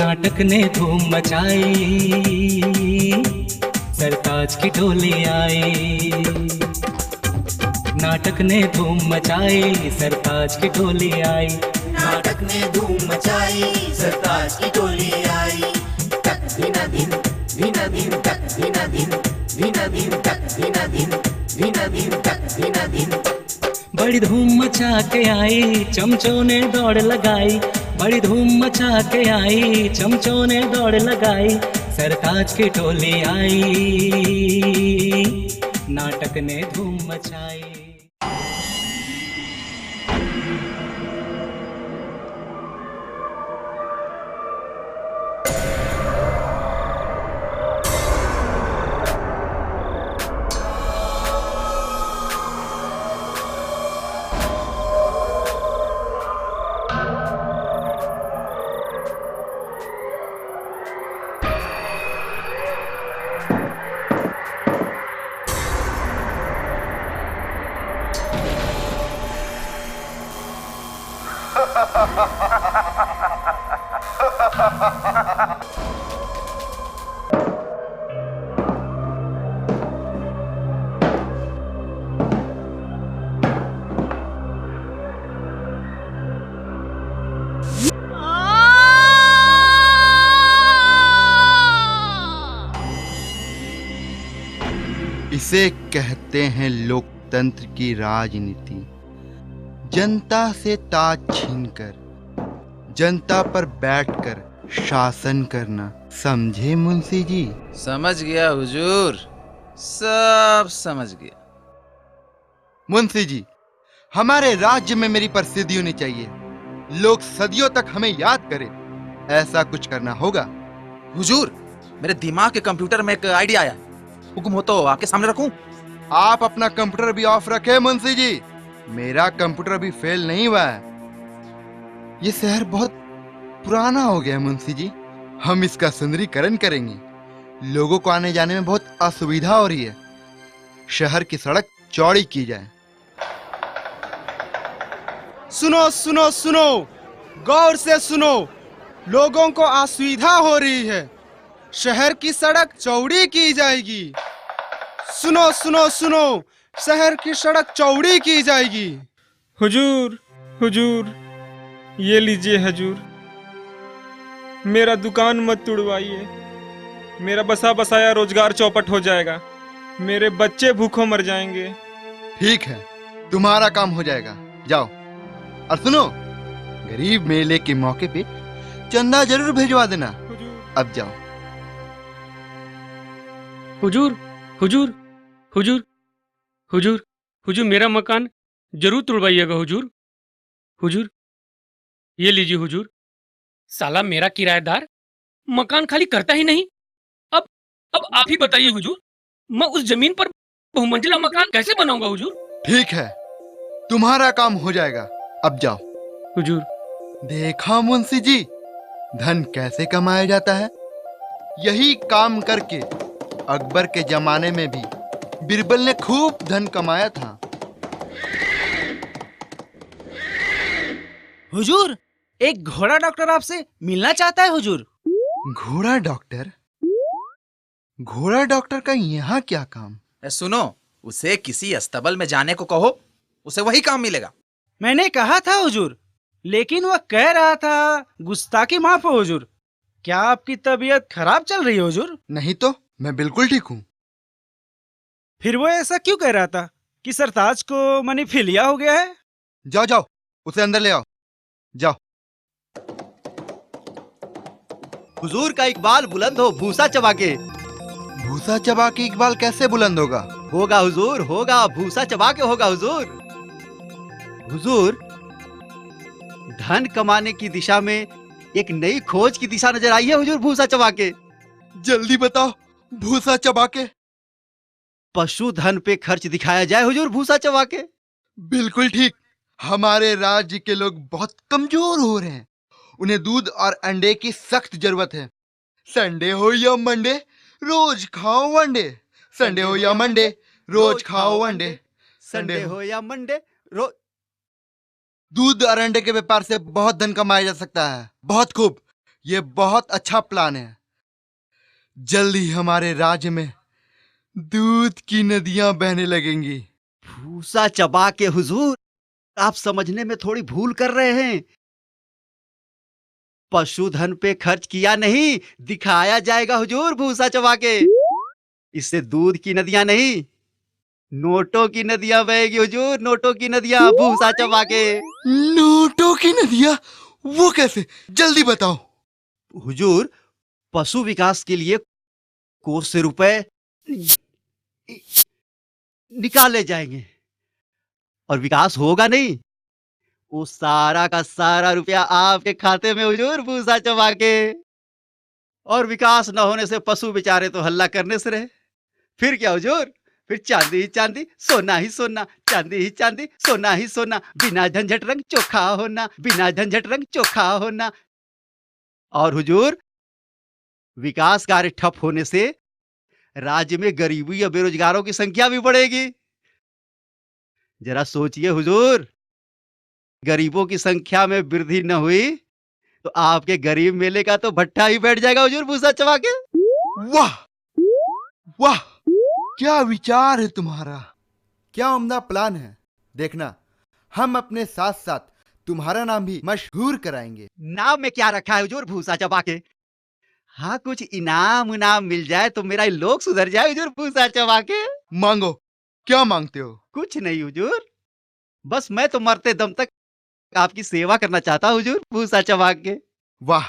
नाटक ने धूम मचाई, सरताज की टोली आई। नाटक ने धूम मचाई, सरताज की टोली आई। नाटक ने धूम मचाई, सरताज की टोली आई। तक धिना धिन, धिना धिन, तक धिना धिन, धिना धिन, तक धिना धिन, धिना धिन, तक धिना धिन। बड़ी धूम मचा के आई, चमचों ने दौड़ लगाई। बड़ी धूम मचा के आई, चमचों ने दौड़ लगाई। सरताज की टोली आई, नाटक ने धूम मचाई। इसे कहते हैं लोकतंत्र की राजनीति। जनता से ताज छीनकर जनता पर बैठकर शासन करना, समझे मुंशी जी? समझ गया हुजूर, सब समझ गया। मुंशी जी, हमारे राज्य में मेरी प्रसिद्धि होनी चाहिए, लोग सदियों तक हमें याद करें। ऐसा कुछ करना होगा। हुजूर, मेरे दिमाग के कंप्यूटर में एक आइडिया आया, हुक्म हो तो आपके सामने रखूं? आप अपना कंप्यूटर भी ऑफ रखें मुंशी जी, मेरा कंप्यूटर भी फेल नहीं हुआ है। ये शहर बहुत पुराना हो गया है मुंशी जी, हम इसका सुंदरीकरण करेंगे। लोगों को आने जाने में बहुत असुविधा हो रही है, शहर की सड़क चौड़ी की जाए। सुनो सुनो सुनो, गौर से सुनो, लोगों को असुविधा हो रही है, शहर की सड़क चौड़ी की जाएगी। सुनो सुनो सुनो, शहर की सड़क चौड़ी की जाएगी। हुजूर, हुजूर, ये लीजिए हुजूर, मेरा दुकान मत तुड़वाइए, मेरा बसा बसाया रोजगार चौपट हो जाएगा, मेरे बच्चे भूखों मर जाएंगे। ठीक है, तुम्हारा काम हो जाएगा, जाओ। और सुनो, गरीब मेले के मौके पे चंदा जरूर भिजवा देना। अब जाओ। हुजूर, हुजूर, हुजूर, हुजूर, हुजूर, मेरा मकान जरूर तुड़वाइएगा हुजूर। हुजूर, ये लीजिए हुजूर, साला मेरा किराएदार मकान खाली करता ही नहीं। अब आप ही बताइए हुजूर, मैं उस जमीन पर बहुमंजिला मकान कैसे बनाऊंगा हुजूर? ठीक है, तुम्हारा काम हो जाएगा, अब जाओ। हुजूर, देखा मुंशी जी, धन कैसे कमाया जाता है। यही काम करके अकबर के जमाने में भी बीरबल ने खूब धन कमाया था। हुजूर, एक घोड़ा डॉक्टर आपसे मिलना चाहता है हुजूर। घोड़ा डॉक्टर? घोड़ा डॉक्टर का यहाँ क्या काम? सुनो, उसे किसी अस्तबल में जाने को कहो, उसे वही काम मिलेगा। मैंने कहा था हुजूर, लेकिन वह कह रहा था गुस्ताखी माफ हो हुजूर। क्या आपकी तबीयत खराब चल रही है हुजूर? नहीं तो, मैं बिल्कुल ठीक हूँ। फिर वो ऐसा क्यों कह रहा था कि सरताज को मनीफिलिया हो गया है? जाओ जाओ, उसे अंदर ले आओ, जाओ। हुजूर का इकबाल बुलंद हो भूसा चबा के। भूसा चबा के इकबाल कैसे बुलंद होगा? होगा हुजूर, होगा, भूसा चबा के होगा हुजूर। हुजूर, धन कमाने की दिशा में एक नई खोज की दिशा नजर आई है हुजूर, भूसा चबा के। जल्दी बताओ, भूसा चबा के? पशुधन पे खर्च दिखाया जाए हुजूर, भूसा चबा के। बिल्कुल ठीक, हमारे राज्य के लोग बहुत कमजोर हो रहे हैं, उन्हें दूध और अंडे की सख्त जरूरत है। संडे हो या मंडे, रोज खाओ वनडे। संडे हो या मंडे, रोज खाओ वनडे। संडे हो या मंडे, रोज। दूध और अंडे के व्यापार से बहुत धन कमाया जा सकता है, बहुत खूब। ये बहुत अच्छा प्लान है। जल्दी हमारे राज्य में दूध की नदियां बहने लगेंगी। भूसा चबा के हुजूर, आप समझने में थोड़ी भूल कर रहे हैं। पशुधन पे खर्च किया नहीं, दिखाया जाएगा हुजूर भूसा चबा के। इससे दूध की नदियां नहीं, नोटों की नदियां बहेगी हुजूर, नोटों की नदियां भूसा चबा के। नोटों की नदियां? वो कैसे? जल्दी बताओ। हुजूर, पशु विकास के लिए कोष से रुपए निकाले जाएंगे और विकास होगा नहीं, वो सारा का सारा रुपया आपके खाते में हुजूर भूसा चबा के। और विकास न होने से पशु बेचारे तो हल्ला करने से रहे। फिर क्या हुजूर, फिर चांदी ही चांदी, सोना ही सोना, चांदी ही चांदी, सोना ही सोना, बिना झंझट रंग चोखा होना, बिना झंझट रंग चोखा होना। और हुजूर, विकास कार्य ठप होने से राज्य में गरीबी या बेरोजगारों की संख्या भी बढ़ेगी। जरा सोचिए हुजूर, गरीबों की संख्या में वृद्धि न हुई तो आपके गरीब मेले का तो भट्टा ही बैठ जाएगा हुजूर भूसा चबा के। वाह वाह, क्या विचार है तुम्हारा, क्या उम्दा प्लान है। देखना, हम अपने साथ साथ तुम्हारा नाम भी मशहूर कराएंगे। नाम में क्या रखा है हुजूर भूसा चबा के। हाँ, कुछ इनाम उनाम मिल जाए तो मेरा लोग सुधर जाए हुजूर भूसा चबा के। मांगो, क्या मांगते हो? कुछ नहीं हुजूर, बस मैं तो मरते दम तक आपकी सेवा करना चाहता हूँ हुजूर भूसा चबा के। वाह,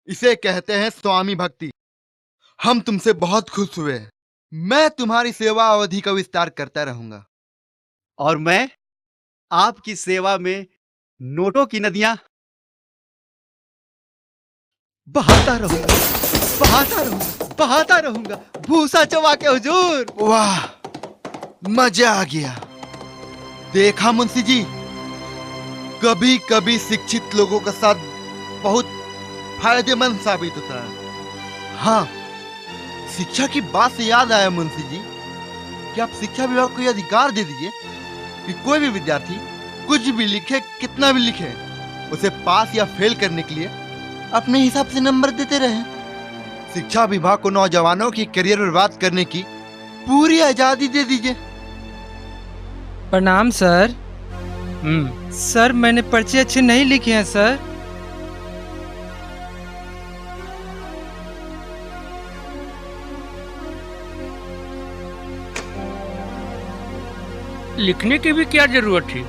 इसे कहते हैं स्वामी भक्ति। हम तुमसे बहुत खुश हुए। मैं तुम्हारी सेवा अवधि का विस्तार करता रहूंगा। और मैं आपकी सेवा में नोटों की नदियां बहाता रहूंगा, बहाता रहूंगा, बहाता रहूंगा भूसा चबा के हुजूर। वाह, मजा आ गया। देखा मुंशी जी, कभी कभी शिक्षित लोगों का साथ बहुत फायदेमंद साबित होता है। हाँ, शिक्षा की बात से याद आया मुंशी जी कि आप शिक्षा विभाग को यह अधिकार दे दीजिए कि कोई भी विद्यार्थी कुछ भी लिखे, कितना भी लिखे, उसे पास या फेल करने के लिए अपने हिसाब से नंबर देते रहे। शिक्षा विभाग को नौजवानों की करियर बर्बाद करने की पूरी आजादी दे दीजिए। प्रणाम सर। सर, मैंने पर्चे अच्छे नहीं लिखे हैं सर। लिखने की भी क्या जरूरत थी?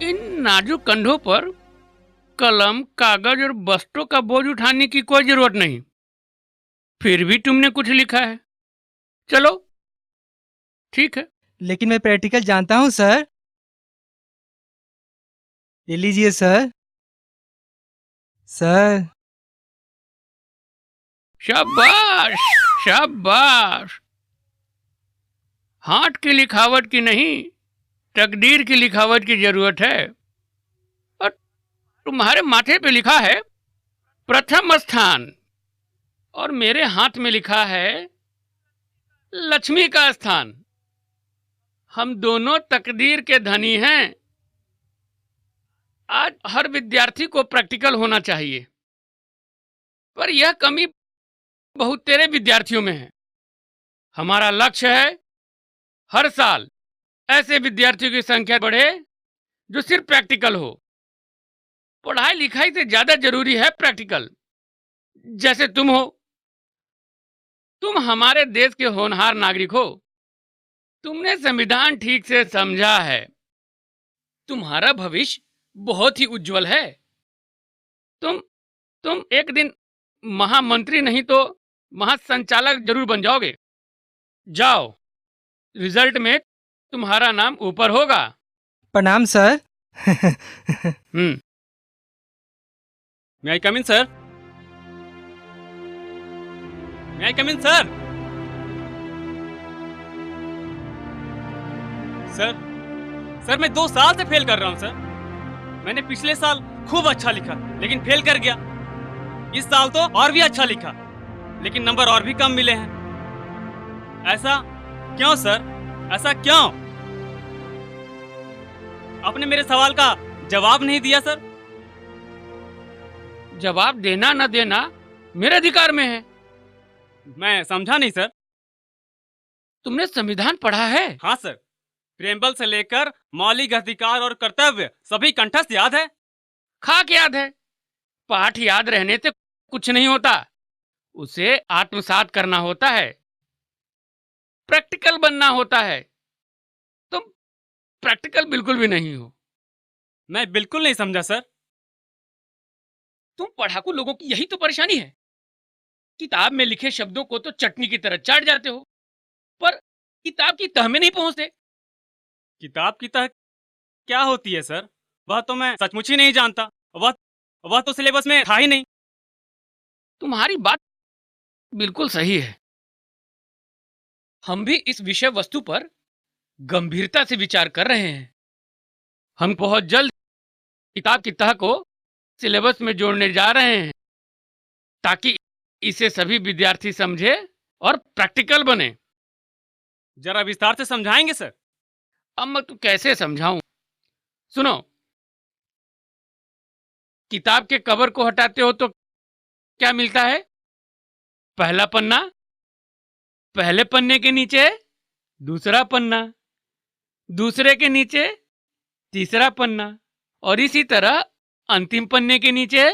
इन नाजुक कंधों पर कलम, कागज और बस्तों का बोझ उठाने की कोई जरूरत नहीं। फिर भी तुमने कुछ लिखा है। चलो ठीक है। लेकिन मैं प्रैक्टिकल जानता हूँ सर। ये लीजिए सर। सर, शाबाश शाबाश। हाथ की लिखावट की नहीं, तकदीर की लिखावट की जरूरत है। और तुम्हारे माथे पे लिखा है प्रथम स्थान, और मेरे हाथ में लिखा है लक्ष्मी का स्थान। हम दोनों तकदीर के धनी हैं। आज हर विद्यार्थी को प्रैक्टिकल होना चाहिए, पर यह कमी बहुत तेरे विद्यार्थियों में है। हमारा लक्ष्य है हर साल ऐसे विद्यार्थियों की संख्या बढ़े जो सिर्फ प्रैक्टिकल हो। पढ़ाई लिखाई से ज्यादा जरूरी है प्रैक्टिकल। जैसे तुम हो, तुम हमारे देश के होनहार नागरिक हो। तुमने संविधान ठीक से समझा है। तुम्हारा भविष्य बहुत ही उज्जवल है। तुम एक दिन महामंत्री नहीं तो महासंचालक जरूर बन जाओगे। जाओ, रिजल्ट में तुम्हारा नाम ऊपर होगा। प्रणाम sir. May I come in, sir? May I come in, sir? Sir मैं 2 साल से फेल कर रहा हूँ सर। मैंने पिछले साल खूब अच्छा लिखा लेकिन फेल कर गया। इस साल तो और भी अच्छा लिखा लेकिन नंबर और भी कम मिले हैं। ऐसा क्यों सर? ऐसा क्यों? आपने मेरे सवाल का जवाब नहीं दिया सर। जवाब देना न देना मेरे अधिकार में है। मैं समझा नहीं सर। तुमने संविधान पढ़ा है? हाँ सर, प्रेमबल से लेकर मौलिक अधिकार और कर्तव्य सभी कंठस्थ याद है। खाक याद है। पाठ याद रहने से कुछ नहीं होता, उसे आत्मसात करना होता है, प्रैक्टिकल बनना होता है। तुम प्रैक्टिकल बिल्कुल भी नहीं हो। मैं बिल्कुल नहीं समझा सर। तुम पढ़ाकू लोगों की यही तो परेशानी है। किताब में लिखे शब्दों को तो चटनी की तरह चाट जाते हो, पर किताब की तह में नहीं पहुंचते। किताब की तह क्या होती है सर? वह तो मैं सचमुच ही नहीं जानता। वह तो सिलेबस में था ही नहीं। तुम्हारी बात बिल्कुल सही है। हम भी इस विषय वस्तु पर गंभीरता से विचार कर रहे हैं। हम बहुत जल्द किताब की तह को सिलेबस में जोड़ने जा रहे हैं, ताकि इसे सभी विद्यार्थी समझे और प्रैक्टिकल बने। जरा विस्तार से समझाएंगे सर? अब मैं तो कैसे समझाऊं? सुनो, किताब के कवर को हटाते हो तो क्या मिलता है? पहला पन्ना, पहले पन्ने के नीचे दूसरा पन्ना, दूसरे के नीचे तीसरा पन्ना, और इसी तरह अंतिम पन्ने के नीचे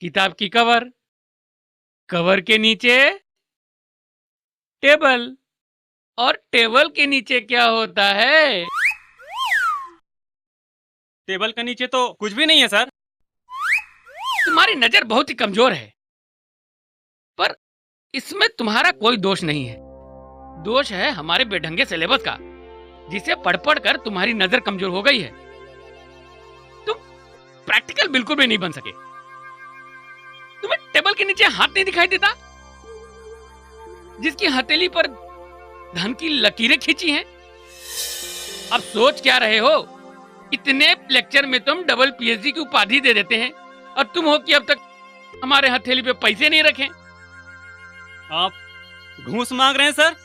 किताब की कवर, कवर के नीचे टेबल, और टेबल के नीचे क्या होता है? टेबल के नीचे तो कुछ भी नहीं है सर। तुम्हारी नजर बहुत ही कमजोर है, पर इसमें तुम्हारा कोई दोष नहीं है। दोष है हमारे बेढंगे सिलेबस का, जिसे पढ़ पढ़ कर तुम्हारी नजर कमजोर हो गई है। तुम प्रैक्टिकल बिल्कुल भी नहीं बन सके। तुम्हें टेबल के नीचे हाथ नहीं दिखाई देता, जिसकी हथेली पर धन की लकीरें खींची हैं? अब सोच क्या रहे हो? इतने लेक्चर में तुम डबल पीएचडी की उपाधि दे देते हैं, और तुम हो कि अब तक हमारे हथेली पे पैसे नहीं रखे। आप घूस मांग रहे हैं सर?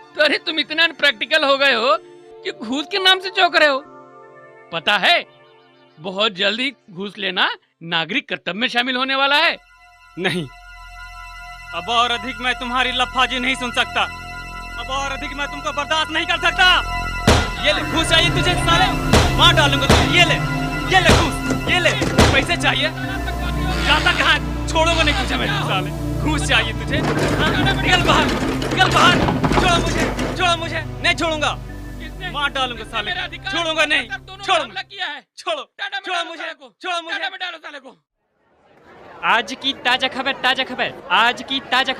तो अरे तुम इतना अनप्रैक्टिकल हो गए हो कि घूस के नाम से चौंक रहे हो। पता है, बहुत जल्दी घूस लेना नागरिक कर्तव्य में शामिल होने वाला है। नहीं, अब और अधिक मैं तुम्हारी लफाजी नहीं सुन सकता। अब और अधिक मैं तुमको बर्दाश्त नहीं कर सकता। ये ले घूस चाहिए तुझे साले, मार डालूंगा तुझे। ये ले घूस, ये ले पैसे चाहिए। जाता कहाँ? छोड़ूंगा नहीं तुझे मैं साले। घूस चाहिए तुझे? निकल बाहर, निकल बाहर। छोड़ो मुझे, नहीं छोड़ूंगा। मार डालूंगा साले, छोड़ूंगा नहीं। छोड़ो मुझे। आज की ताजा खबर, आज की ताजा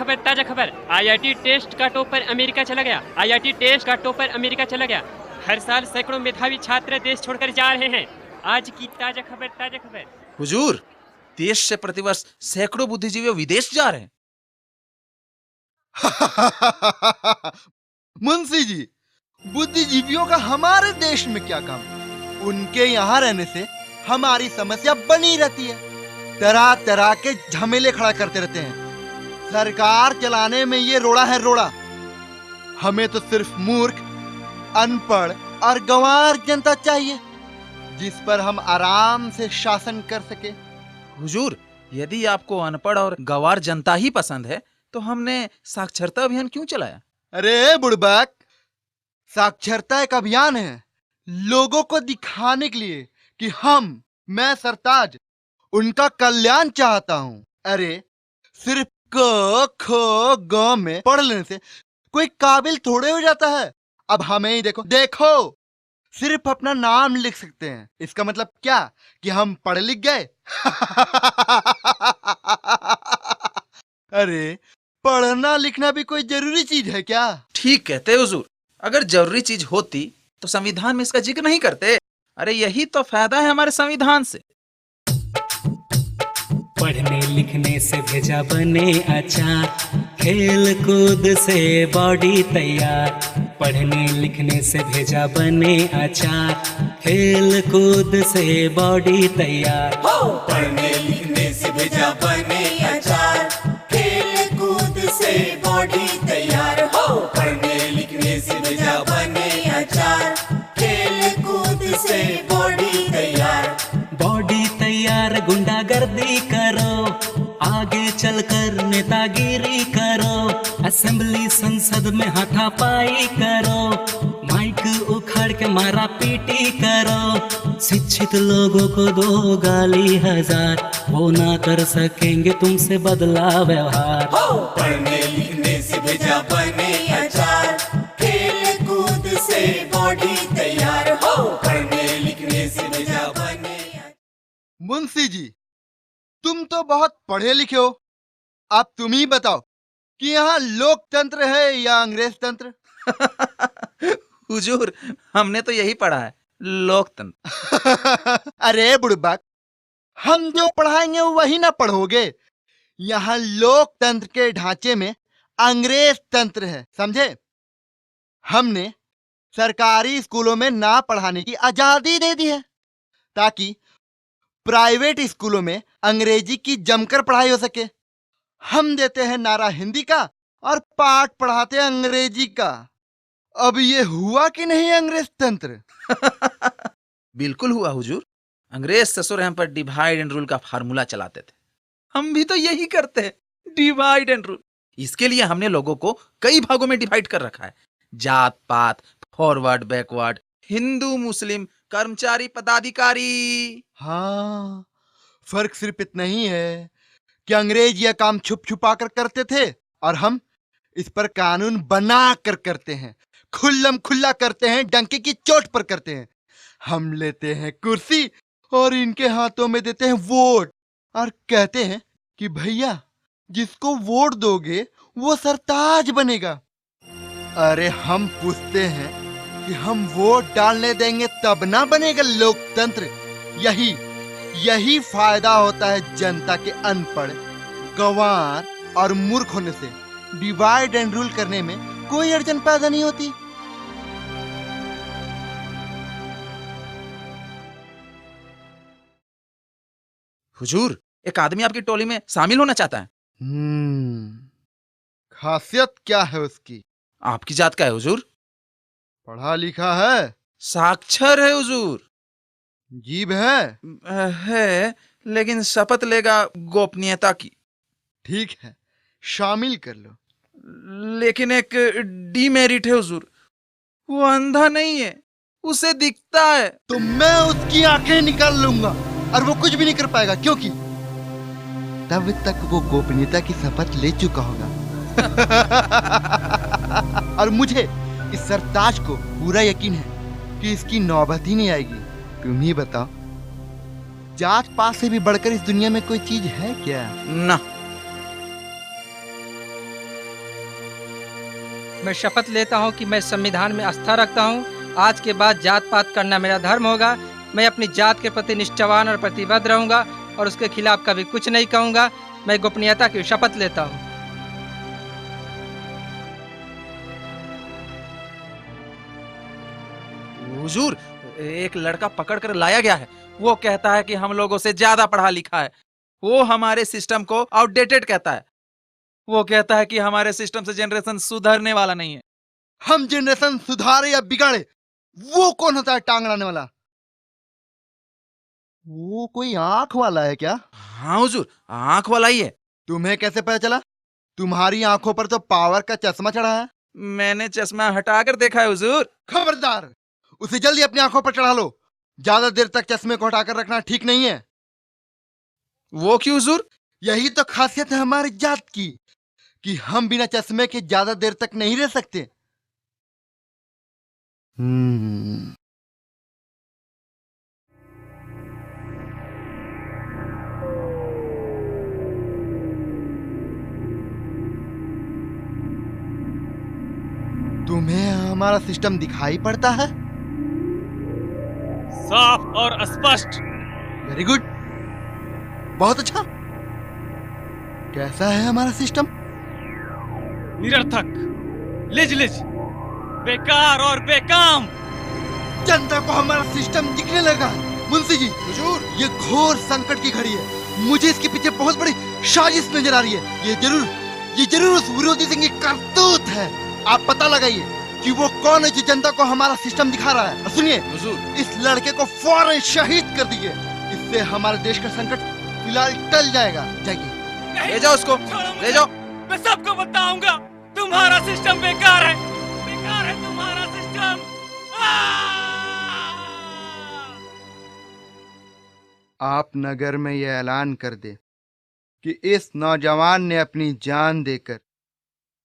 खबर। आईआईटी टेस्ट का टॉपर अमेरिका चला गया। हर साल सैकड़ों मेधावी छात्र देश छोड़कर जा रहे हैं। आज की ताजा खबर। हुजूर, देश से प्रतिवर्ष सैकड़ों बुद्धिजीवी विदेश जा रहे हैं। मुंशी जी, बुद्धिजीवियों का हमारे देश में क्या काम? उनके यहाँ रहने से हमारी समस्या बनी रहती है। तरह तरह के झमेले खड़ा करते रहते हैं। सरकार चलाने में ये रोड़ा है रोड़ा। हमें तो सिर्फ मूर्ख, अनपढ़ और गंवार जनता चाहिए, जिस पर हम आराम से शासन कर सके। हुजूर, यदि आपको अनपढ़ और गंवार जनता ही पसंद है, तो हमने साक्षरता अभियान क्यों चलाया? अरे बुड़बक, साक्षरता एक अभियान है, लोगों को दिखाने के लिए कि मैं सरताज उनका कल्याण चाहता हूँ। अरे सिर्फ क ख ग में पढ़ लेने से कोई काबिल थोड़े हो जाता है। अब हमें ही देखो, सिर्फ अपना नाम लिख सकते हैं। इसका मतलब क्या कि हम पढ़ लिख गए? अरे पढ़ना लिखना भी कोई जरूरी चीज है क्या? ठीक कहते हुजूर, अगर जरूरी चीज होती तो संविधान में इसका जिक्र नहीं करते। अरे यही तो फायदा है हमारे संविधान से। पढ़ने लिखने से भेजा बने अच्छा, खेल कूद से बॉडी तैयार। पढ़ने लिखने से भेजा बने अच्छा, खेल कूद से बॉडी तैयार। पढ़ने लिखने से भेजा बने अचार, खेल कूद से बॉडी तैयार हो। पढ़ने लिखने से भेजा बने अचार, गुंडागर्दी करो, आगे चलकर नेतागिरी करो, असेंबली संसद में हाथापाई करो, माइक उखाड़ के मारा पीटी करो, शिक्षित लोगों को दो गाली हजार, वो ना कर सकेंगे तुमसे बदला व्यवहार। पढ़ने लिखने से भेजा बने अचार, खेल कूद से बॉडी तैयार हो, पढ़ने लिखने से भेजा बने। मुंशी जी, तुम तो बहुत पढ़े लिखे हो, अब तुम ही बताओ कि यहाँ लोकतंत्र है या अंग्रेज तंत्र? हुजूर, हमने तो यही पढ़ा है, लोकतंत्र। अरे बुड़बक, हम जो पढ़ाएंगे वही ना पढ़ोगे। यहाँ लोकतंत्र के ढांचे में अंग्रेज तंत्र है, समझे? हमने सरकारी स्कूलों में ना पढ़ाने की आजादी दे दी है, ताकि प्राइवेट स्कूलों में अंग्रेजी की जमकर पढ़ाई हो सके। हम देते हैं नारा हिंदी का और पाठ पढ़ाते हैं अंग्रेजी का। अब ये हुआ कि नहीं अंग्रेज तंत्र? बिल्कुल हुआ हुजूर। अंग्रेज ससुर हम पर डिवाइड एंड रूल का फार्मूला चलाते थे, हम भी तो यही करते हैं, डिवाइड एंड रूल। इसके लिए हमने लोगों को कई भागों में डिवाइड कर रखा है, जात पात, फॉरवर्ड बैकवर्ड, हिंदू मुस्लिम, कर्मचारी पदाधिकारी। हाँ, फर्क सिर्फ इतना ही है कि अंग्रेज यह काम छुप छुपा कर करते थे और हम इस पर कानून बना कर करते हैं, खुल्लम खुल्ला करते हैं, डंके की चोट पर करते हैं। हम लेते हैं कुर्सी और इनके हाथों में देते हैं वोट और कहते हैं कि भैया जिसको वोट दोगे वो सरताज बनेगा। अरे हम पूछते हैं कि हम वोट डालने देंगे तब ना बनेगा लोकतंत्र। यही फायदा होता है जनता के अनपढ़, गंवार और मूर्ख होने से। डिवाइड एंड रूल करने में कोई अड़चन पैदा नहीं होती। हुजूर, एक आदमी आपकी टोली में शामिल होना चाहता है। खासियत क्या है उसकी? आपकी जात का है हुजूर? पढ़ा लिखा है? साक्षर है हुजूर। जीभ है? लेकिन शपथ लेगा गोपनीयता की। ठीक है, शामिल कर लो। लेकिन एक डीमेरिट है हुजूर, वो अंधा नहीं है, उसे दिखता है। तो मैं उसकी आंखें निकाल लूंगा और वो कुछ भी नहीं कर पाएगा, क्योंकि तब तक वो गोपनीयता की शपथ ले चुका होगा। और मुझे इस सरताज को पूरा यकीन है कि इसकी नौबत ही नहीं आएगी। तुम ही बताओ, जात पात से भी बढ़कर इस दुनिया में कोई चीज है क्या? ना। मैं शपथ लेता हूं कि मैं संविधान में आस्था रखता हूं। आज के बाद जात पात करना मेरा धर्म होगा। मैं अपनी जात के प्रति निष्ठावान और प्रतिबद्ध रहूंगा और उसके खिलाफ कभी कुछ नहीं कहूंगा। मैं गोपनीयता की शपथ लेता हूं। हुजूर, एक लड़का पकड़ कर लाया गया है, वो कहता है कि हम लोगों से ज्यादा पढ़ा लिखा है। वो हमारे सिस्टम को आउटडेटेड कहता है। वो कहता है कि हमारे सिस्टम से जनरेशन सुधरने वाला नहीं है। हम जनरेशन सुधारे या बिगाड़े, वो कौन होता है टांग अड़ाने वाला? वो कोई आंख वाला है क्या? हाँ हुजूर, आंख वाला ही है। तुम्हें कैसे पता चला? तुम्हारी आंखों पर तो पावर का चश्मा चढ़ा है। मैंने चश्मा हटाकर देखा है हुजूर। खबरदार, उसे जल्दी अपनी आंखों पर चढ़ा लो। ज्यादा देर तक चश्मे को हटाकर रखना ठीक नहीं है। वो क्यों हुजूर? यही तो खासियत है हमारी जात की कि हम बिना चश्मे के ज्यादा देर तक नहीं रह सकते। तुम्हें हमारा सिस्टम दिखाई पड़ता है? साफ और स्पष्ट। वेरी गुड, बहुत अच्छा। कैसा है हमारा सिस्टम? निरर्थक, लिज, बेकार और बेकाम। जनता को हमारा सिस्टम दिखने लगा। मुंशी जी, हुजूर, ये घोर संकट की घड़ी है। मुझे इसके पीछे बहुत बड़ी साजिश नजर आ रही है। ये जरूर उस विरोधी सिंह की करतूत है। आप पता लगाइए कि वो कौन है जो जनता को हमारा सिस्टम दिखा रहा है। और सुनिए, इस लड़के को फौरन शहीद कर दीजिए। इससे हमारे देश का संकट फिलहाल टल जाएगा। जाइए। ले जाओ उसको, ले जाओ। मैं सबको बताऊंगा तुम्हारा सिस्टम बेकार है, बेकार है तुम्हारा सिस्टम। आप नगर में यह ऐलान कर दे कि इस नौजवान ने अपनी जान देकर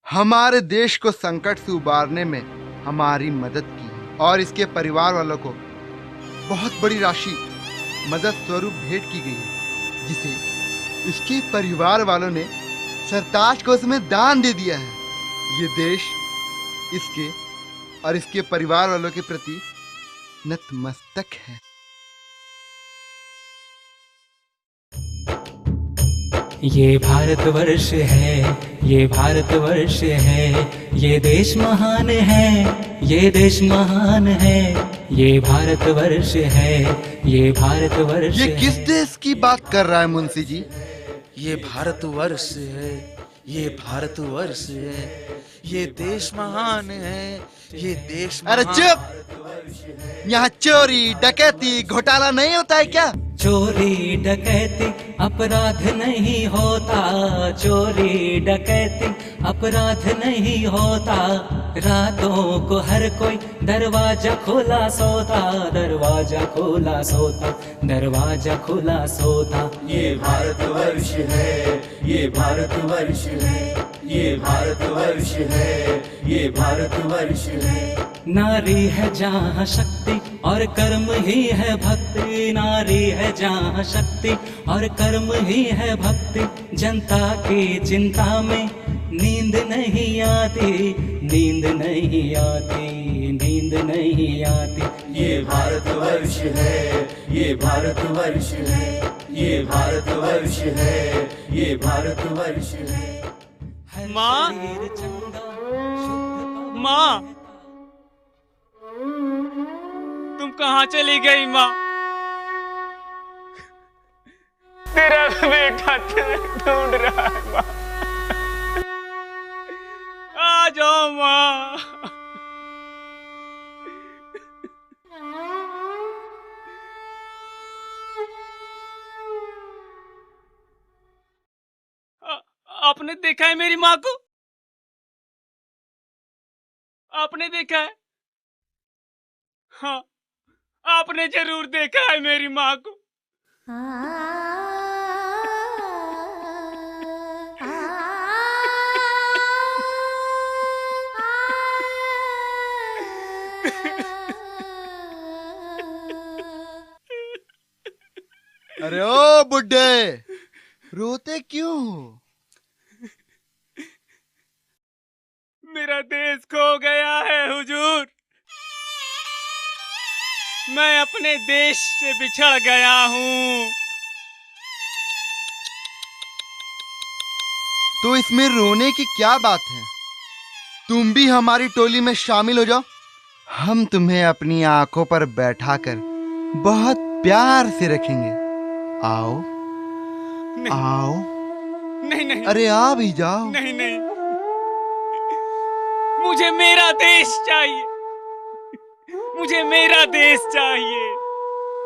हमारे देश को संकट से उबारने में हमारी मदद की है और इसके परिवार वालों को बहुत बड़ी राशि मदद स्वरूप भेंट की गई है, जिसे इसके परिवार वालों ने सरताज को उसमें दान दे दिया है। ये देश इसके और इसके परिवार वालों के प्रति नतमस्तक है। ये भारतवर्ष है, ये भारतवर्ष है, ये देश महान है, ये देश महान है, ये भारतवर्ष है, ये भारतवर्ष। ये किस देश की बात कर रहा है मुंशी जी? ये भारतवर्ष है, ये भारतवर्ष है, ये देश महान है, ये देश अरे चुप! यहाँ चोरी डकैती घोटाला नहीं होता है क्या? चोरी डकैती अपराध नहीं होता, चोरी डकैती अपराध नहीं होता। रातों को हर कोई दरवाजा खोला सोता, दरवाजा खोला सोता, दरवाजा खोला सोता। ये भारतवर्ष है, ये भारतवर्ष है, ये भारतवर्ष है, ये भारतवर्ष है। नारी है जहाँ शक्ति और कर्म ही है भक्ति, नारी है जहाँ शक्ति और कर्म ही है भक्ति। जनता की चिंता में नींद नहीं आती, नींद नहीं आती, नींद नहीं आती। ये भारतवर्ष है, ये भारतवर्ष है, ये भारतवर्ष है, ये भारतवर्ष है। माँ, माँ, तुम कहाँ चली गई माँ? तेरा बेटा तुम्हें ढूंढ रहा है माँ। आ जाओ माँ। आपने देखा है मेरी माँ को? आपने देखा है? हाँ, आपने जरूर देखा है मेरी माँ को। अरे ओ बुड्ढे, रोते क्यों हो? मेरा देश खो गया है हुजूर। मैं अपने देश से बिछड़ गया हूँ। तो इसमें रोने की क्या बात है? तुम भी हमारी टोली में शामिल हो जाओ। हम तुम्हें अपनी आंखों पर बैठाकर बहुत प्यार से रखेंगे। आओ, नहीं, आओ। नहीं नहीं, अरे आ भी जाओ। नहीं नहीं, मुझे मेरा देश चाहिए, मुझे मेरा देश चाहिए।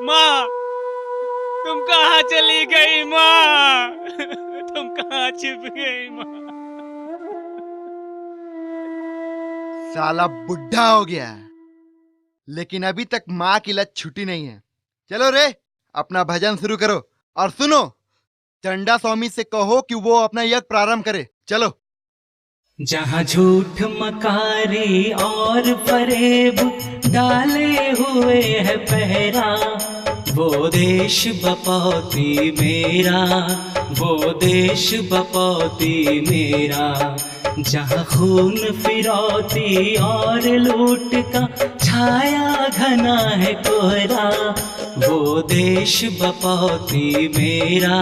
माँ, तुम कहाँ चली गई माँ? तुम कहाँ छिप गई माँ? साला बुढ़ा हो गया है, लेकिन अभी तक माँ की लत छुटी नहीं है। चलो रे, अपना भजन शुरू करो। और सुनो, चंडा स्वामी से कहो कि वो अपना यज्ञ प्रारंभ करे। चलो। जहाँ झूठ मकारी और फरेब डाले हुए है पहरा, वो देश बपौती मेरा, वो देश बपौती मेरा। जहाँ खून फिरौती और लूट का छाया घना है कोहरा, वो देश बपौती मेरा,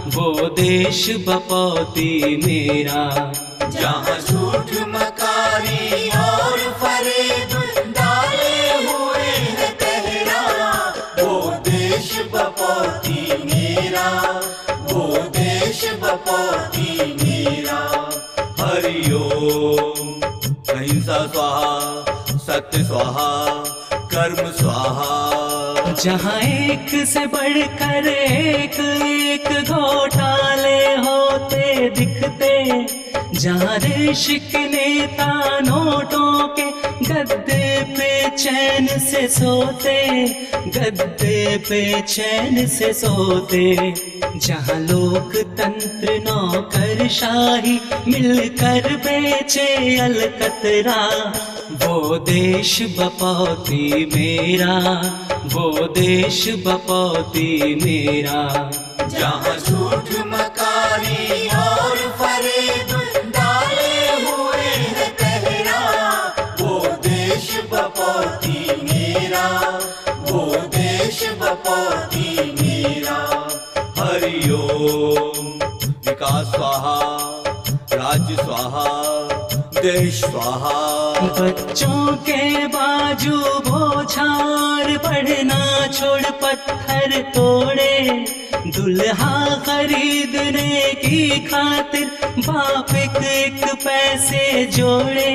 वो देश बपौती मेरा। जहाँ झूठ मकारी और फरेब डाले हुए है पहरा, वो देश बपौती मेरा, वो देश बपौती मेरा। हरिओम अहिंसा स्वाहा, सत्य स्वाहा, कर्म स्वाहा। जहाँ एक से बढ़कर एक घोटाले होते दिखते, जहाँ देश के नेता नोटों के गद्दे पे चैन से सोते, गद्दे पे चैन से सोते, जहाँ लोकतंत्र नौकरशाही मिलकर बेचे अलकतरा, वो देश बपौती मेरा, वो देश बपौती मेरा। जहाँ झूठ मकारी और फरेब डाले हुए है पहरा, वो देश बपौती मेरा, वो देश बपौती मेरा। हरिओम विकास स्वाहा, राज्य स्वाहा, देश स्वाहा। बच्चों के बाजू बौछार पढ़ना छोड़ पत्थर तोड़े, दुल्हा खरीदने की खातिर बाप एक पैसे जोड़े,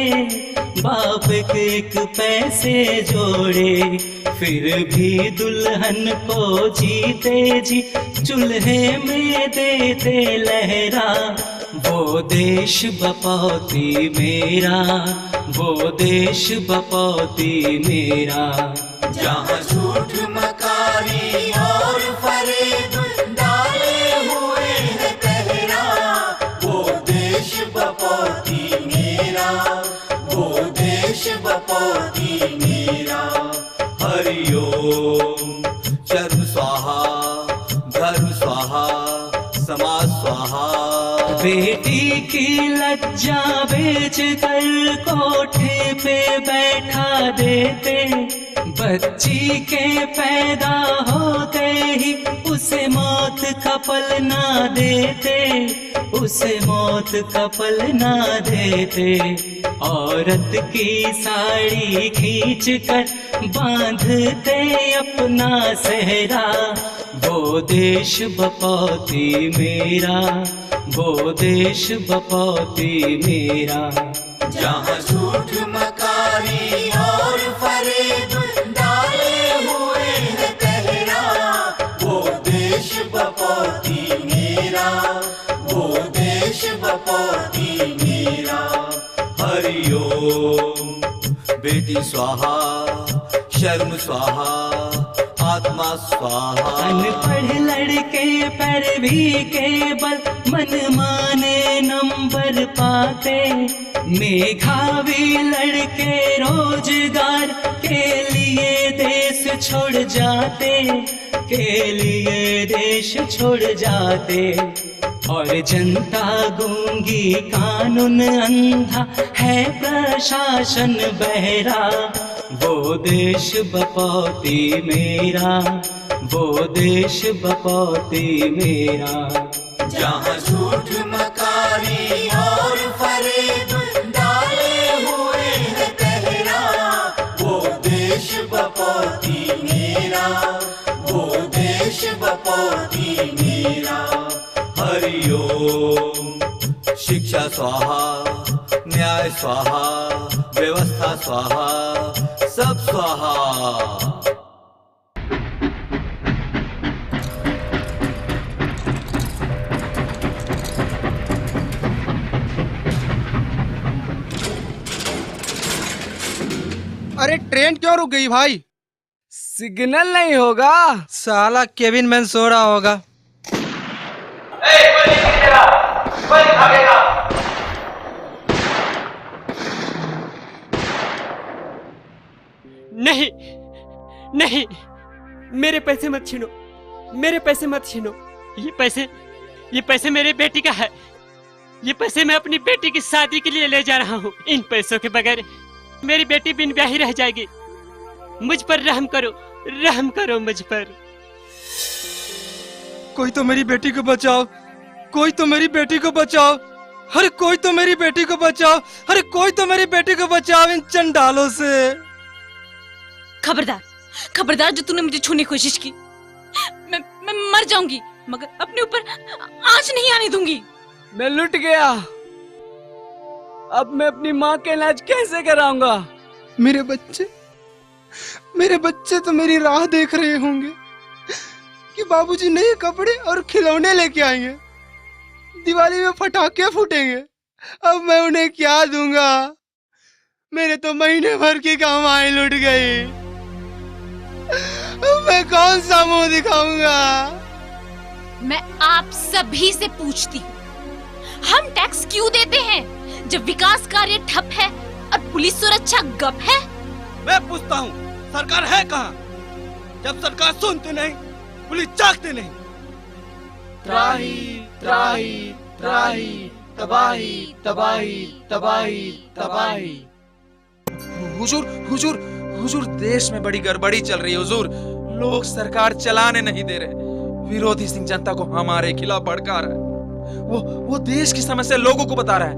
बाप एक पैसे जोड़े, फिर भी दुल्हन को जीते जी चूल्हे में देते लहरा, वो देश बपौती मेरा, वो देश बपौती मेरा। जहाँ झूठ मकारी और फरेब डाले हुए है पहरा, वो देश बपौती मेरा, वो देश बपौती मेरा। हरिओम चर्म स्वाहा, धर्म स्वाहा, समाज स्वाहा। बेटी की लज्जा बेच कर कोठे पे बैठा देते, बच्ची के पैदा होते ही उसे मौत का पल ना देते, उसे मौत का पल ना देते। औरत की साड़ी खींच कर बांधते अपना सेहरा, वो देश बपौती मेरा, वो देश बपौती मेरा। जहाँ झूठ मकारी और फरेब डाले हुए है पहरा, वो देश बपौती मेरा, वो देश बपौती मेरा। हरिओम बेटी स्वाहा, शर्म स्वाहा, आत्मा स्वाहा। अनपढ़ लड़के पर भी केवल मनमाने नंबर पाते, मेधावी लड़के रोजगार के लिए देश छोड़ जाते, के लिए देश छोड़ जाते। और जनता गूंगी, कानून अंधा है, प्रशासन बहरा, वो देश बपौती मेरा, वो देश बपौती मेरा। जहाँ झूठ मकारी और फरेब डाले हुए है पहरा, वो देश बपौती मेरा, वो देश बपौती मेरा। हरिओम शिक्षा स्वाहा, न्याय स्वाहा, व्यवस्था स्वाहा, सब स्वाहा। अरे ट्रेन क्यों रुक गई भाई? सिग्नल नहीं होगा। साला केबिन मैन सो रहा होगा। नहीं नहीं, मेरे पैसे मत छीनो, मेरे पैसे मत छीनो। ये पैसे मेरे बेटी का है। ये पैसे मैं अपनी बेटी की शादी के लिए ले जा रहा हूँ। इन पैसों के बगैर मेरी बेटी बिन ब्याही रह जाएगी। मुझ पर रहम करो मुझ पर। कोई तो मेरी बेटी को बचाओ, कोई तो मेरी बेटी को बचाओ, अरे कोई तो मेरी बेटी को बचाओ, अरे कोई तो मेरी बेटी को बचाओ इन चंडालों से। खबरदार, खबरदार, जो तूने मुझे छूने की कोशिश की, मैं मर जाऊंगी, मगर अपने ऊपर आंच नहीं आने दूंगी। मैं लुट गया। अब मैं अपनी माँ का इलाज कैसे कराऊंगा? मेरे बच्चे, मेरे बच्चे तो मेरी राह देख रहे होंगे कि बाबूजी नए कपड़े और खिलौने लेके आएंगे, दिवाली में पटाखे फूटेंगे। अब मैं उन्हें क्या दूंगा? मेरे तो महीने भर की कमाई लुट गई। अब मैं कौन सा मुंह दिखाऊंगा? मैं आप सभी से पूछती हूँ, हम टैक्स क्यों देते हैं जब विकास कार्य ठप है और पुलिस सुरक्षा गप है? मैं पूछता हूँ, सरकार है कहाँ जब सरकार सुनती नहीं, पुलिस जागती नहीं? त्राही त्राही त्राही, तबाही तबाही तबाही तबाही। हुजूर हुजूर हुजूर, देश में बड़ी गड़बड़ी चल रही है हुजूर। लोग सरकार चलाने नहीं दे रहे, विरोधी सिंह जनता को हमारे खिलाफ भड़का रहा है। वो देश की समस्या लोगों को बता रहा है।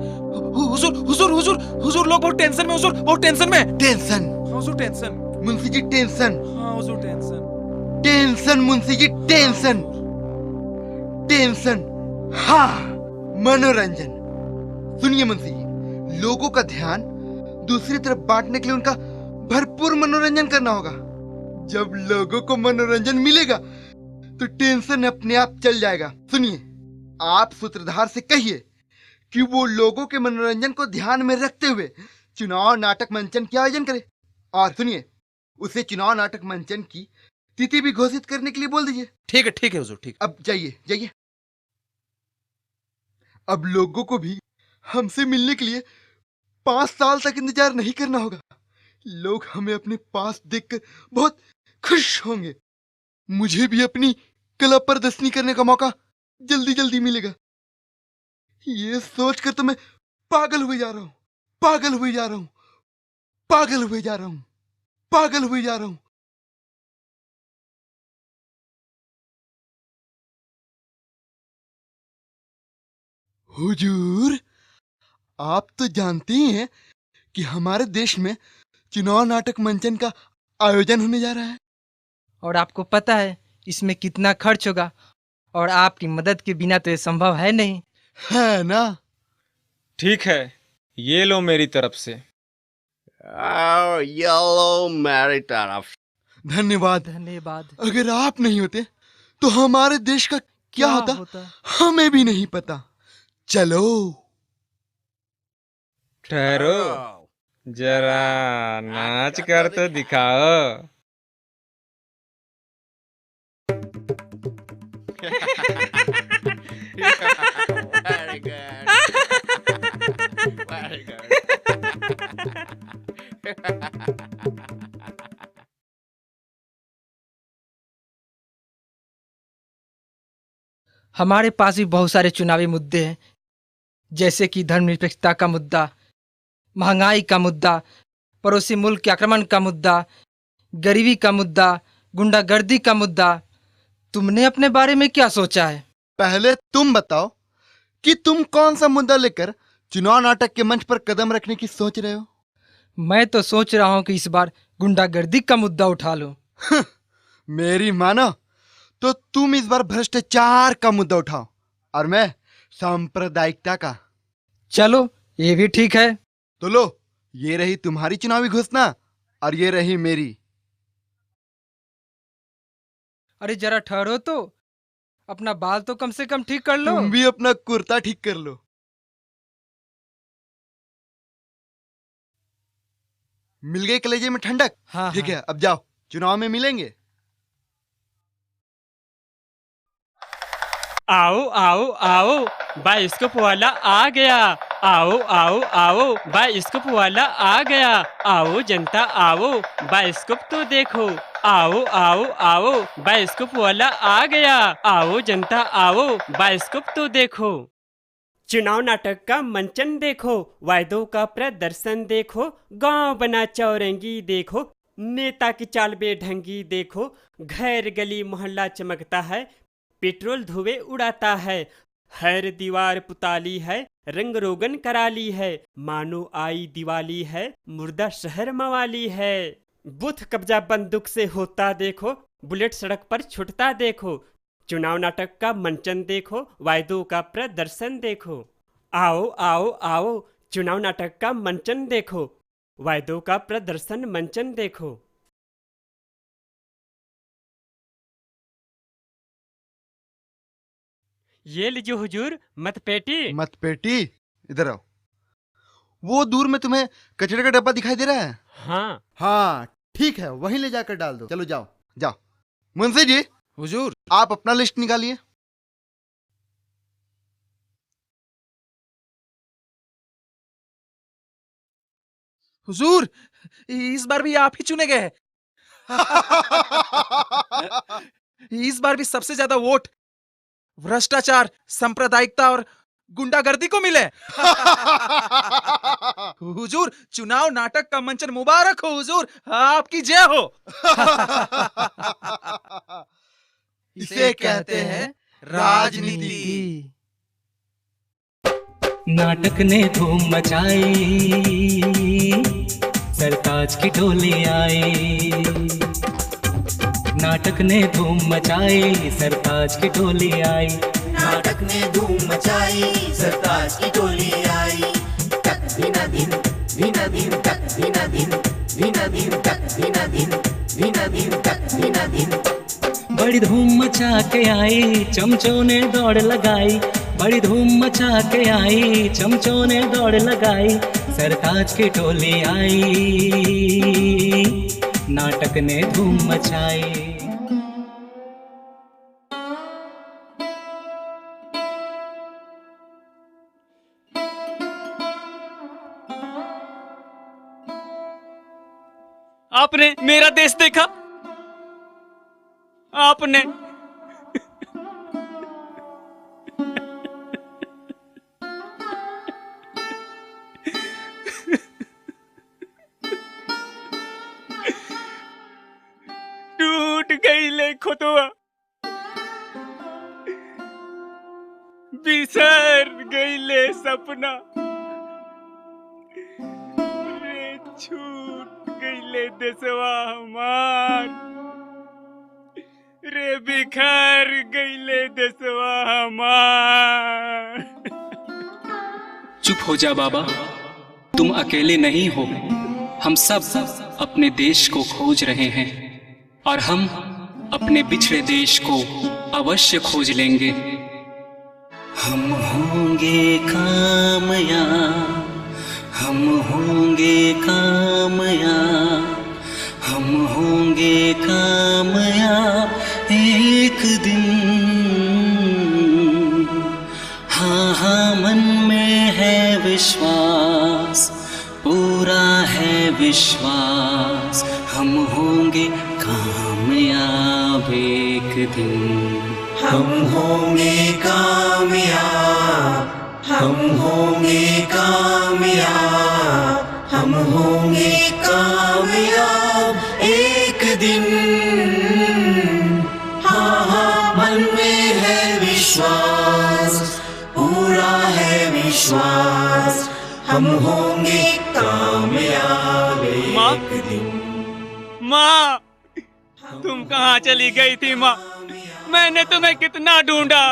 हुजूर हुजूर हुजूर हुजूर, लोग बहुत टेंशन में हुजूर, बहुत टेंशन में। टेंशन हुजूर टेंशन, मुंशी जी टेंशन। हाँ हुजूर tension, tension Munshi ji tension, tension. हाँ, मनोरंजन। सुनिए मुंशी जी, लोगों का ध्यान दूसरी तरफ बांटने के लिए उनका भरपूर मनोरंजन करना होगा। जब लोगों को मनोरंजन मिलेगा तो टेंशन अपने आप चल जाएगा। सुनिए, आप सूत्रधार से कहिए कि वो लोगों के मनोरंजन को ध्यान में रखते हुए चुनाव नाटक मंचन के आयोजन करे। और सुनिए, उसे चुनाव नाटक मंचन की तिथि भी घोषित करने के लिए बोल दीजिए। ठीक है हुजूर, ठीक। अब जाइए जाइए। अब लोगों को भी हमसे मिलने के लिए 5 साल तक इंतजार नहीं करना होगा। लोग हमें अपने पास देखकर बहुत खुश होंगे। मुझे भी अपनी कला प्रदर्शनी करने का मौका जल्दी जल्दी मिलेगा। ये सोचकर तो मैं पागल हुए जा रहा हूं, पागल हुए जा रहा हूं, पागल हुए जा रहा हूं, पागल हुए जा रहा हूं। हुजूर, आप तो जानते ही हैं कि हमारे देश में चुनाव नाटक मंचन का आयोजन होने जा रहा है। और आपको पता है इसमें कितना खर्च होगा, और आपकी मदद के बिना तो ये संभव है नहीं, है ना? ठीक है, ये लो मेरी तरफ से। ये लो मेरी तरफ। धन्यवाद। धन्यवाद। अगर आप नहीं होते तो हमारे देश का क्या होता हमें भी नहीं पता। चलो ठहरो, जरा नाच कर तो दिखाओ। Very good. Very good. हमारे पास भी बहुत सारे चुनावी मुद्दे हैं, जैसे कि धर्मनिरपेक्षता का मुद्दा, महंगाई का मुद्दा, पड़ोसी मुल्क के आक्रमण का मुद्दा, गरीबी का मुद्दा, गुंडागर्दी का मुद्दा। तुमने अपने बारे में क्या सोचा है? पहले तुम बताओ कि तुम कौन सा मुद्दा लेकर चुनाव नाटक के मंच पर कदम रखने की सोच रहे हो? मैं तो सोच रहा हूँ कि इस बार गुंडागर्दी का मुद्दा उठा लूं। मेरी मानो तो तुम इस बार भ्रष्टाचार का मुद्दा उठाओ और मैं सांप्रदायिकता का। चलो, ये भी ठीक है। तो लो, ये रही तुम्हारी चुनावी घोषणा और ये रही मेरी। अरे जरा ठहरो तो, अपना बाल तो कम से कम ठीक कर लो। तुम भी अपना कुर्ता ठीक कर लो। मिल गई कलेजे में ठंडक? हाँ, ठीक है, अब जाओ, चुनाव में मिलेंगे। आओ आओ आओ, बाइस्कोप वाला आ गया। आओ आओ आओ, बाइस्कोप वाला आ गया। आओ जनता आओ, बाइस्कोप तो देखो। आओ आओ आओ, बाइस्कोप वाला आ गया। आओ जनता आओ, बाइस्कोप तो देखो। चुनाव नाटक का मंचन देखो, वायदों का प्रदर्शन देखो, गांव बना चौरंगी देखो, नेता की चाल बेढंगी देखो, घर गली मोहल्ला चमकता है, पेट्रोल धुएं उड़ाता है, हर दीवार पुताली है, रंग रोगन कराली है, मानो आई दिवाली है, मुर्दा शहर मवाली है। बुथ कब्जा बंदूक से होता देखो, बुलेट सड़क पर छुटता देखो। चुनाव नाटक का मंचन देखो, वायदों का प्रदर्शन देखो। आओ आओ आओ, चुनाव नाटक का मंचन देखो, वायदों का प्रदर्शन मंचन देखो। ये लीजिए हुजूर मत पेटी। मत पेटी, इधर आओ। वो दूर में तुम्हें कचरे का डब्बा दिखाई दे रहा है? हाँ हाँ ठीक है, वहीं ले जाकर डाल दो। चलो जाओ। जाओ। मुंशी जी, हुजूर आप अपना लिस्ट निकालिए। हुजूर, इस बार भी आप ही चुने गए हैं। इस बार भी सबसे ज्यादा वोट भ्रष्टाचार, सांप्रदायिकता और गुंडागर्दी को मिले। हुजूर, चुनाव नाटक का मंचन मुबारक हो हुजूर, आपकी जय हो। इसे कहते हैं राजनीति। नाटक ने धूम मचाई, सरताज की टोली आई। नाटक ने धूम मचाई, सरताज की टोली आई। नाटक ने धूम मचाई, सरताज की टोली आई। तक धिना धिन, धिना धिन, तक धिना धिन, धिना धिन, तक धिना धिन, धिना धिन, तक धिना धिन। बड़ी धूम मचा के आई, चमचों ने दौड़ लगाई। बड़ी धूम मचा के आई, चमचों ने दौड़ लगाई। सरताज की टोली आई, नाटक ने धूम मचाई। आपने मेरा देश देखा? आपने टूट गई ले खुतवा, बिसर गई ले सपना, रे छूट गई ले देसवा हमार, रे बिखर गई ले देसवा हमार। चुप हो जा बाबा, तुम अकेले नहीं हो। हम सब अपने देश को खोज रहे हैं और हम अपने बिछड़े देश को अवश्य खोज लेंगे। हम होंगे कामयाब, हम होंगे कामयाब, हम होंगे कामयाब एक दिन। हाँ हाँ मन में है विश्वास, पूरा है विश्वास, हम होंगे कामयाब एक दिन। हम होंगे कामयाब, हम होंगे कामयाब, हम होंगे कामयाब एक दिन। हाँ हाँ मन में है विश्वास, पूरा है विश्वास, हम होंगे कामयाब एक दिन। माँ, तुम कहाँ चली गई थी माँ? मैंने तुम्हें कितना ढूंढा।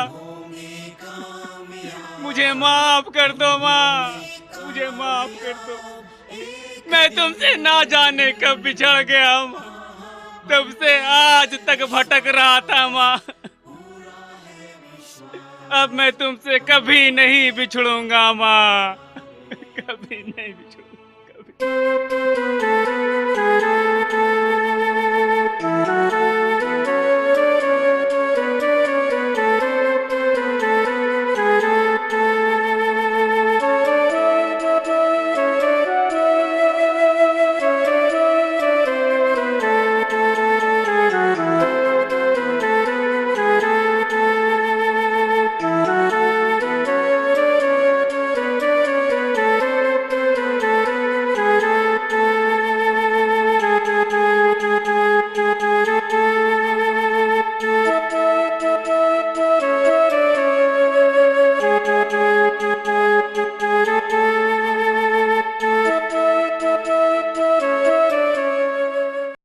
मुझे माफ कर दो माँ, मुझे माफ कर दो। मैं तुमसे ना जाने कब बिछड़ गया माँ, तब से आज तक भटक रहा था माँ। अब मैं तुमसे कभी नहीं बिछड़ूंगा माँ, कभी नहीं बिछड़ूंगा, कभी।